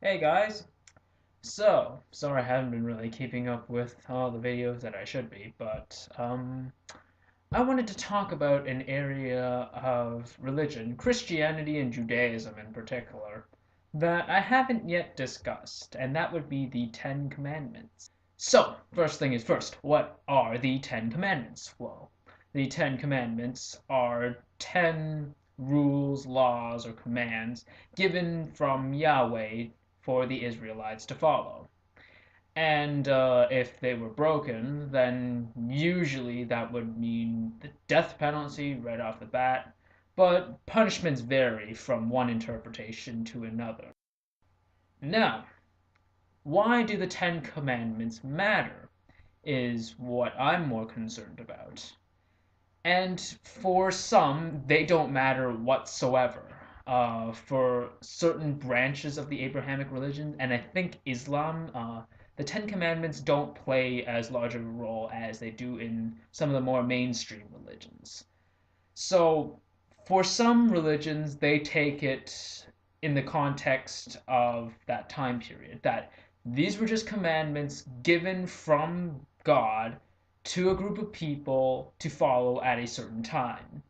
Hey guys! Sorry I haven't been really keeping up with all the videos that I should be, but I wanted to talk about an area of religion, Christianity and Judaism in particular, that I haven't yet discussed, and that would be the Ten Commandments. So, first thing is first, what are the Ten Commandments? Well, the Ten Commandments are 10 rules, laws, or commands given from Yahweh for the Israelites to follow. And if they were broken, then usually that would mean the death penalty right off the bat. But punishments vary from one interpretation to another. Now, why do the Ten Commandments matter? Is what I'm more concerned about. And for some, they don't matter whatsoever. For certain branches of the Abrahamic religion, and I think Islam, the Ten Commandments don't play as large of a role as they do in some of the more mainstream religions. So, for some religions, they take it in the context of that time period, that these were just commandments given from God to a group of people to follow at a certain time.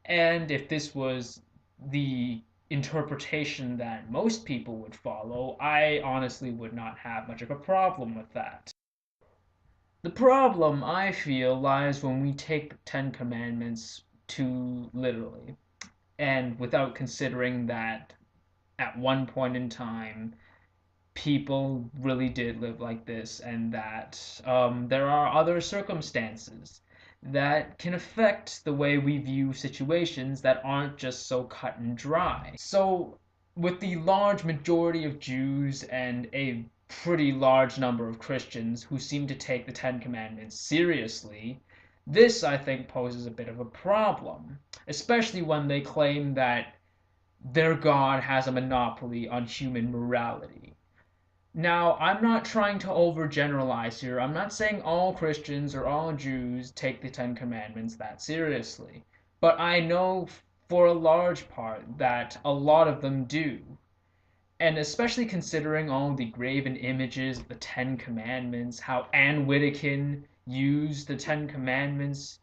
And if this was the interpretation that most people would follow, I honestly would not have much of a problem with that. The problem, I feel, lies when we take the Ten Commandments too literally, and without considering that at one point in time, people really did live like this, and that there are other circumstances that can affect the way we view situations that aren't just so cut and dry. So, with the large majority of Jews and a pretty large number of Christians who seem to take the Ten Commandments seriously, this, I think, poses a bit of a problem, especially when they claim that their God has a monopoly on human morality. Now, I'm not trying to overgeneralize here. I'm not saying all Christians or all Jews take the Ten Commandments that seriously. But I know for a large part that a lot of them do. And especially considering all the graven images of the Ten Commandments, how Anne Wittekin used the Ten Commandments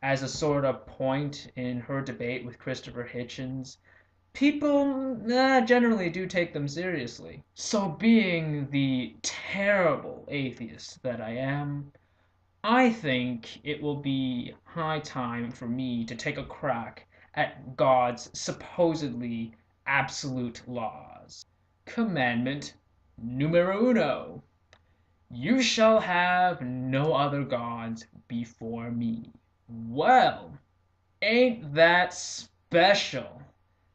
as a sort of point in her debate with Christopher Hitchens, people generally do take them seriously. So, being the terrible atheist that I am, I think it will be high time for me to take a crack at God's supposedly absolute laws. Commandment numero uno: you shall have no other gods before me. Well, ain't that special?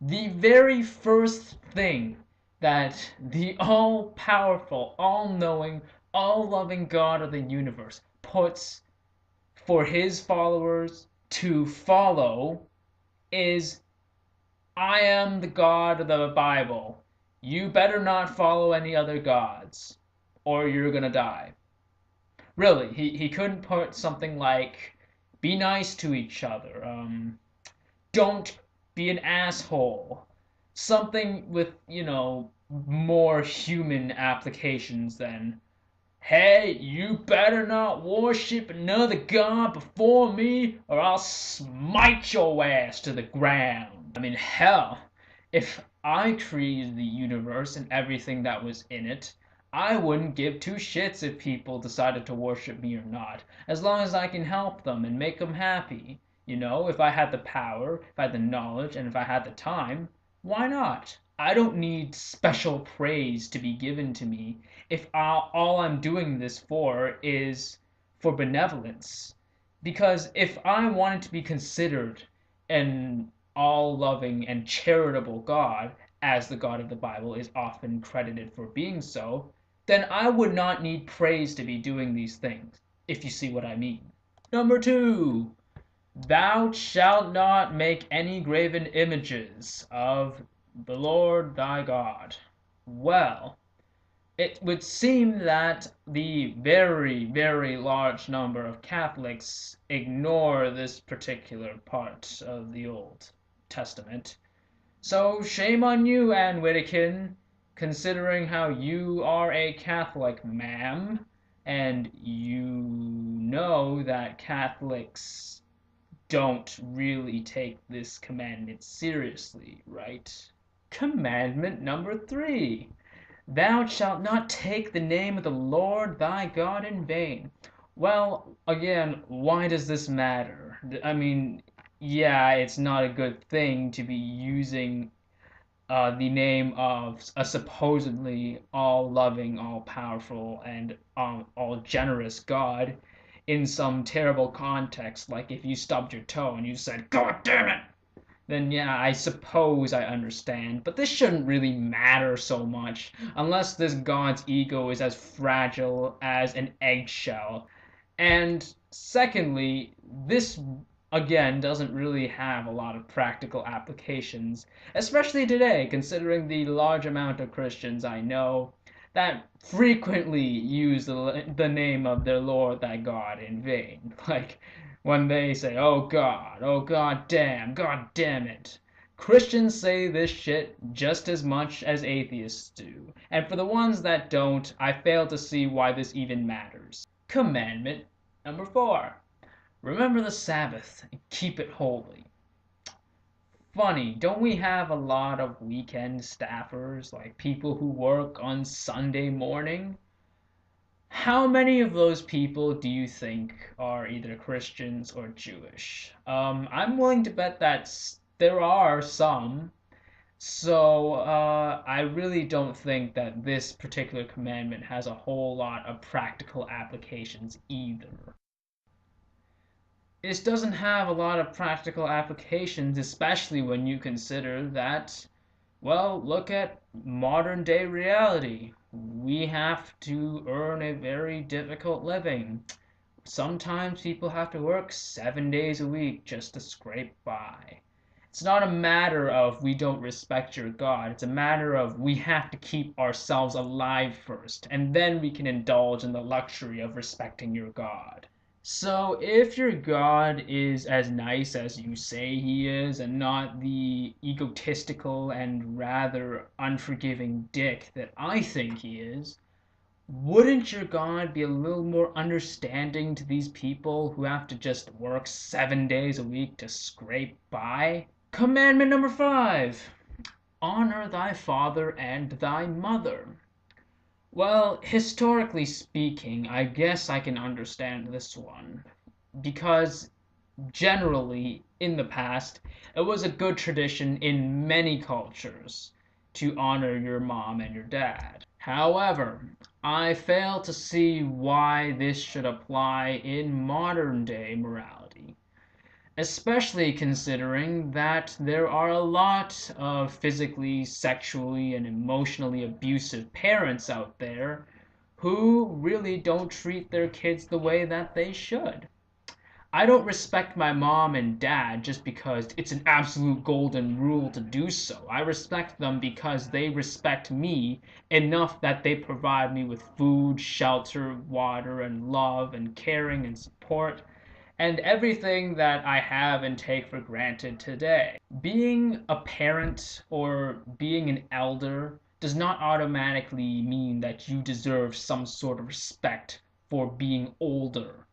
The very first thing that the all powerful, all knowing, all loving God of the universe puts for his followers to follow is, I am the God of the Bible. You better not follow any other gods, or you're gonna die. Really, he couldn't put something like, be nice to each other, don't be an asshole. Something with, more human applications than, hey, you better not worship another god before me or I'll smite your ass to the ground. I mean, hell, if I created the universe and everything that was in it, I wouldn't give two shits if people decided to worship me or not, as long as I can help them and make them happy. If I had the power, if I had the knowledge, and if I had the time, why not? I don't need special praise to be given to me if all I'm doing this for is for benevolence. Because if I wanted to be considered an all loving and charitable God, as the God of the Bible is often credited for being so, then I would not need praise to be doing these things, if you see what I mean. Number two, thou shalt not make any graven images of the Lord thy God. Well, it would seem that the very, very large number of Catholics ignore this particular part of the Old Testament. So shame on you, Anne Wittekin, considering how you are a Catholic, ma'am, and you know that Catholics don't really take this commandment seriously, right? Commandment number 3. Thou shalt not take the name of the Lord thy God in vain. Well, again, why does this matter? I mean, yeah, it's not a good thing to be using the name of a supposedly all-loving, all-powerful, and all-generous God in some terrible context, like if you stubbed your toe and you said, "God damn it!" Then yeah, I suppose I understand. But this shouldn't really matter so much, unless this God's ego is as fragile as an eggshell. And secondly, this again doesn't really have a lot of practical applications, especially today, considering the large amount of Christians I know that frequently use the name of their Lord thy God in vain. Like when they say, oh God damn it. Christians say this shit just as much as atheists do, and for the ones that don't, I fail to see why this even matters. Commandment number 4. Remember the Sabbath and keep it holy. Funny, don't we have a lot of weekend staffers, like people who work on Sunday morning? How many of those people do you think are either Christians or Jewish? I'm willing to bet that there are some. So I really don't think that this particular commandment has a whole lot of practical applications either. This doesn't have a lot of practical applications, especially when you consider that, well, look at modern day reality. We have to earn a very difficult living. Sometimes people have to work 7 days a week just to scrape by. It's not a matter of we don't respect your God. It's a matter of we have to keep ourselves alive first, and then we can indulge in the luxury of respecting your God. So if your God is as nice as you say he is, and not the egotistical and rather unforgiving dick that I think he is, wouldn't your God be a little more understanding to these people who have to just work 7 days a week to scrape by? Commandment number 5. Honor thy father and thy mother. Well, historically speaking, I guess I can understand this one. Because generally, in the past, it was a good tradition in many cultures to honor your mom and your dad. However, I fail to see why this should apply in modern day morality, especially considering that there are a lot of physically, sexually, and emotionally abusive parents out there who really don't treat their kids the way that they should. I don't respect my mom and dad just because it's an absolute golden rule to do so. I respect them because they respect me enough that they provide me with food, shelter, water, and love, and caring and support, and everything that I have and take for granted today. Being a parent or being an elder does not automatically mean that you deserve some sort of respect for being older.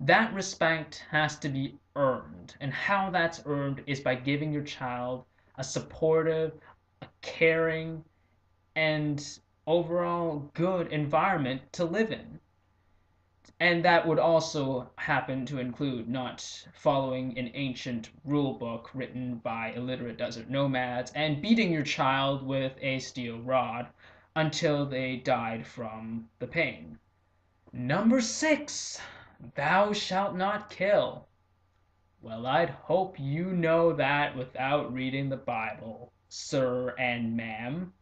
That respect has to be earned, and how that's earned is by giving your child a supportive, a caring, and overall good environment to live in. And that would also happen to include not following an ancient rule book written by illiterate desert nomads and beating your child with a steel rod until they died from the pain. Number 6. Thou shalt not kill. Well, I'd hope you know that without reading the Bible, sir and ma'am,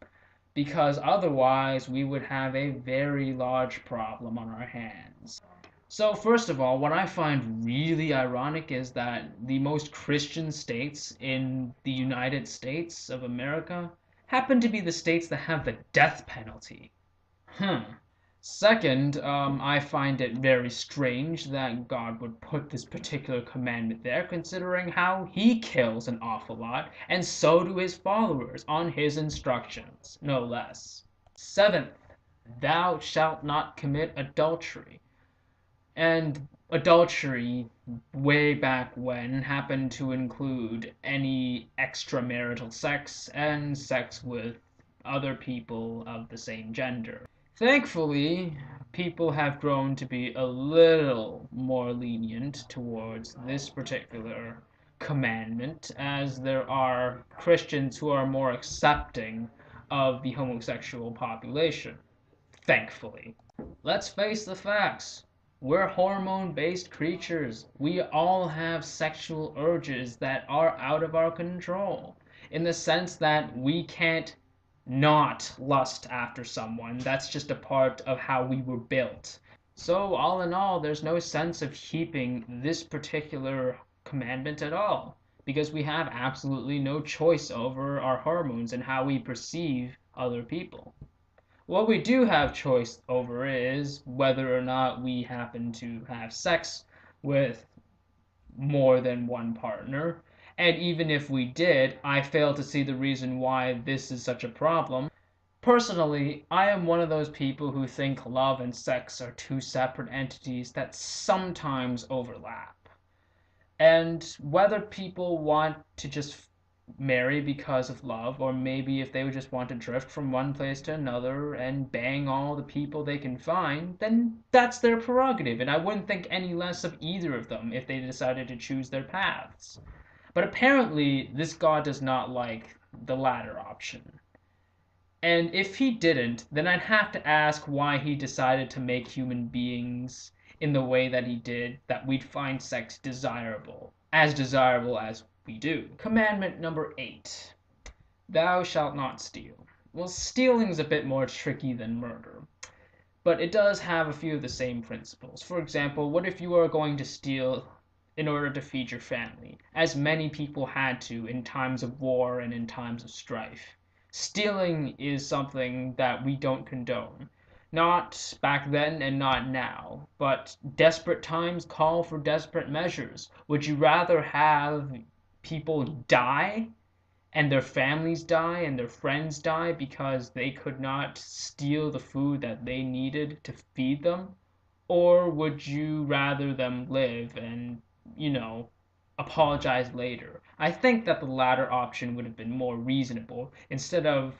because otherwise we would have a very large problem on our hands. So first of all, what I find really ironic is that the most Christian states in the United States of America happen to be the states that have the death penalty. Hmm. Second, I find it very strange that God would put this particular commandment there, considering how he kills an awful lot, and so do his followers on his instructions, no less. Seventh, thou shalt not commit adultery. And adultery, way back when, happened to include any extramarital sex and sex with other people of the same gender. Thankfully, people have grown to be a little more lenient towards this particular commandment, as there are Christians who are more accepting of the homosexual population. Thankfully. Let's face the facts. We're hormone based creatures. We all have sexual urges that are out of our control, in the sense that we can't not lust after someone. That's just a part of how we were built. So, all in all, there's no sense of keeping this particular commandment at all, because we have absolutely no choice over our hormones and how we perceive other people. What we do have choice over is whether or not we happen to have sex with more than one partner. And even if we did, I fail to see the reason why this is such a problem. Personally, I am one of those people who think love and sex are two separate entities that sometimes overlap. And whether people want to just marry because of love, or maybe if they would just want to drift from one place to another and bang all the people they can find, then that's their prerogative, and I wouldn't think any less of either of them if they decided to choose their paths. But apparently, this God does not like the latter option. And if he didn't, then I'd have to ask why he decided to make human beings in the way that he did, that we'd find sex desirable as we do. Commandment number 8. Thou shalt not steal. Well, stealing's a bit more tricky than murder, but it does have a few of the same principles. For example, what if you are going to steal in order to feed your family, as many people had to in times of war and in times of strife? Stealing is something that we don't condone. Not back then and not now, but desperate times call for desperate measures. Would you rather have people die and their families die and their friends die because they could not steal the food that they needed to feed them? Or would you rather them live and, apologize later? I think that the latter option would have been more reasonable instead of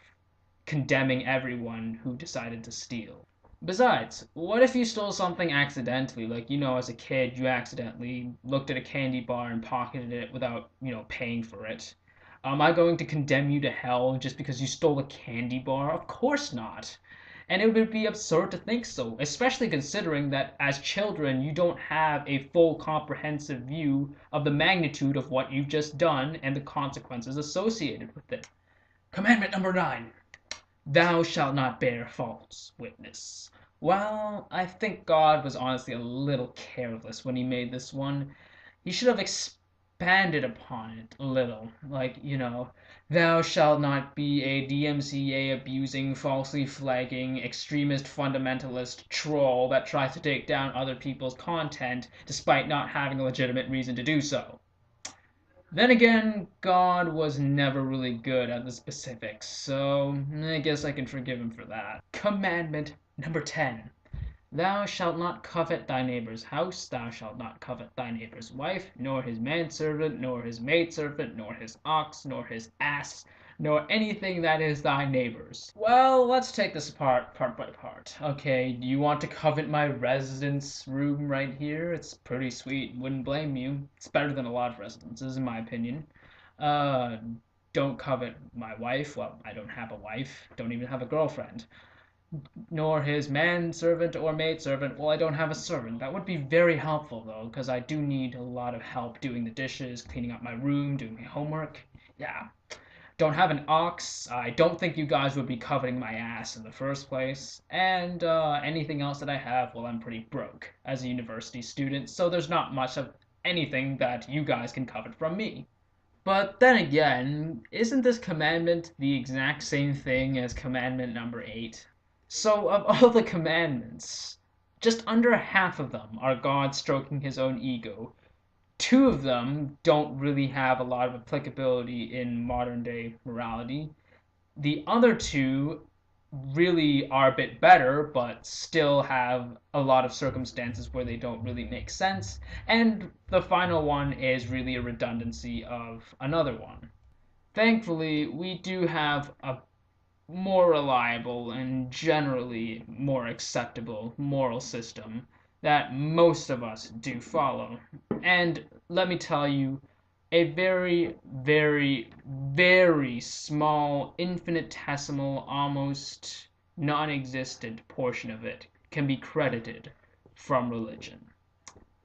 condemning everyone who decided to steal. Besides, what if you stole something accidentally? Like, as a kid, you accidentally looked at a candy bar and pocketed it without, paying for it. Am I going to condemn you to hell just because you stole a candy bar? Of course not. And it would be absurd to think so, especially considering that as children you don't have a full comprehensive view of the magnitude of what you've just done and the consequences associated with it. Commandment number 9. Thou shalt not bear false witness. Well, I think God was honestly a little careless when he made this one. He should have expanded upon it a little. Like, thou shalt not be a DMCA abusing, falsely flagging, extremist fundamentalist troll that tries to take down other people's content despite not having a legitimate reason to do so. Then again, God was never really good at the specifics, so I guess I can forgive him for that. Commandment number 10. Thou shalt not covet thy neighbor's house, thou shalt not covet thy neighbor's wife, nor his manservant, nor his maidservant, nor his ox, nor his ass, nor anything that is thy neighbor's. Well, let's take this apart, part by part. Okay, do you want to covet my residence room right here? It's pretty sweet, wouldn't blame you. It's better than a lot of residences, in my opinion. Uh, don't covet my wife. Well, I don't have a wife, don't even have a girlfriend. Nor his manservant or maidservant. Well, I don't have a servant. That would be very helpful, though, because I do need a lot of help doing the dishes, cleaning up my room, doing my homework. Yeah. Don't have an ox. I don't think you guys would be coveting my ass in the first place. And anything else that I have, well, I'm pretty broke as a university student, so there's not much of anything that you guys can covet from me. But then again, isn't this commandment the exact same thing as commandment number 8? So, of all the commandments, just under half of them are God stroking his own ego. Two of them don't really have a lot of applicability in modern day morality. The other two really are a bit better, but still have a lot of circumstances where they don't really make sense. And the final one is really a redundancy of another one. Thankfully, we do have a more reliable and generally more acceptable moral system that most of us do follow. And let me tell you, a very, very, very small, infinitesimal, almost non existent portion of it can be credited from religion.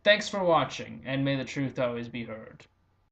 Thanks for watching, and may the truth always be heard.